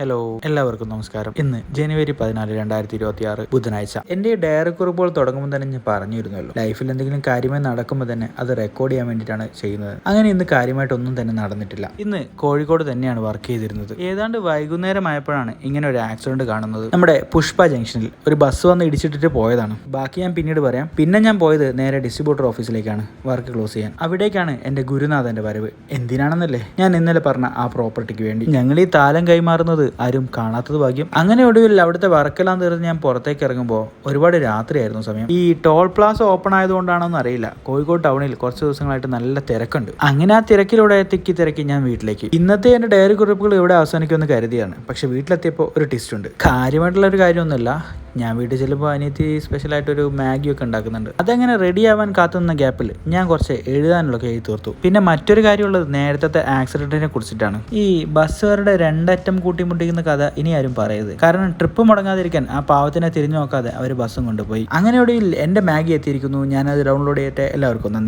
Hello, എല്ലാവർക്കും നമസ്കാരം. ഇന്ന് ജനുവരി 14, 2026 ബുധനാഴ്ച. എൻ്റെ ഡയറി കുറിപ്പുകൾ തുടങ്ങുമ്പോൾ തന്നെ ഞാൻ പറഞ്ഞിരുന്നല്ലോ, ലൈഫിൽ എന്തെങ്കിലും കാര്യമായി നടക്കുമ്പോൾ തന്നെ അത് റെക്കോർഡ് ചെയ്യാൻ വേണ്ടിയിട്ടാണ് ചെയ്യുന്നത്. അങ്ങനെ ഇന്ന് കാര്യമായിട്ടൊന്നും തന്നെ നടന്നിട്ടില്ല. ഇന്ന് കോഴിക്കോട് തന്നെയാണ് വർക്ക് ചെയ്തിരുന്നത്. ഏതാണ്ട് വൈകുന്നേരമായപ്പോഴാണ് ഇങ്ങനെ ഒരു ആക്സിഡന്റ് കാണുന്നത്. നമ്മുടെ പുഷ്പ ജംഗ്ഷനിൽ ഒരു ബസ് വന്ന് ഇടിച്ചിട്ടിട്ട് പോയതാണ്. ബാക്കി ഞാൻ പിന്നീട് പറയാം. പിന്നെ ഞാൻ പോയത് നേരെ ഡിസ്ട്രിബ്യൂട്ടർ ഓഫീസിലേക്കാണ് വർക്ക് ക്ലോസ് ചെയ്യാൻ. അവിടേക്കാണ് എൻ്റെ ഗുരുനാഥന്റെ വരവ്. എന്തിനാണെന്നല്ലേ, ഞാൻ ഇന്നലെ പറഞ്ഞ ആ പ്രോപ്പർട്ടിക്ക് വേണ്ടി. ഞങ്ങൾ ഈ താലം കൈമാറുന്നത് ആരും കാണാത്തത് ഭാഗ്യം. അങ്ങനെ ഒടുവിൽ അവിടുത്തെ വർക്കെല്ലാം തീർന്ന് ഞാൻ പുറത്തേക്ക് ഇറങ്ങുമ്പോൾ ഒരുപാട് രാത്രിയായിരുന്നു സമയം. ഈ ടോൾ പ്ലാസ ഓപ്പൺ ആയതുകൊണ്ടാണോന്ന് അറിയില്ല, കോഴിക്കോട് ടൗണിൽ കുറച്ച് ദിവസങ്ങളായിട്ട് നല്ല തിരക്കുണ്ട്. അങ്ങനെ ആ തിരക്കിലൂടെ തിരക്കി ഞാൻ വീട്ടിലേക്ക്. ഇന്നത്തെ എൻ്റെ ഡയറി കുറിപ്പുകൾ ഇവിടെ അവസാനിക്കുമെന്ന് കരുതിയാണ്. പക്ഷെ വീട്ടിലെത്തിയപ്പോൾ ഒരു ട്വിസ്റ്റ് ഉണ്ട്. കാര്യമായിട്ടുള്ള ഒരു കാര്യമൊന്നുമില്ല. ഞാൻ വീട്ടിൽ ചെല്ലുമ്പോൾ അനിയത്തി സ്പെഷ്യലായിട്ടൊരു മാഗിയൊക്കെ ഉണ്ടാക്കുന്നുണ്ട്. അതങ്ങനെ റെഡി ആവാൻ കാത്തുനിന്ന ഗ്യാപ്പിൽ ഞാൻ കുറച്ച് എഴുതാനുള്ളൊക്കെ എഴുതി തീർത്തു. പിന്നെ മറ്റൊരു കാര്യമുള്ളത് നേരത്തെ ആക്സിഡന്റിനെ കുറിച്ചിട്ടാണ്. ഈ ബസ്സുകാരുടെ രണ്ടറ്റം കൂട്ടിമുട്ടിക്കുന്ന കഥ ഇനി ആരും പറയരുത്. കാരണം ട്രിപ്പ് മുടങ്ങാതിരിക്കാൻ ആ പാവത്തിനെ തിരിഞ്ഞു നോക്കാതെ അവർ ബസ്സും കൊണ്ടുപോയി. അങ്ങനെ ഒടുവിൽ എൻ്റെ മാഗി എത്തിയിരിക്കുന്നു. ഞാനത് ഡൗൺലോഡ് ചെയ്തിട്ട് എല്ലാവർക്കും നന്ദി.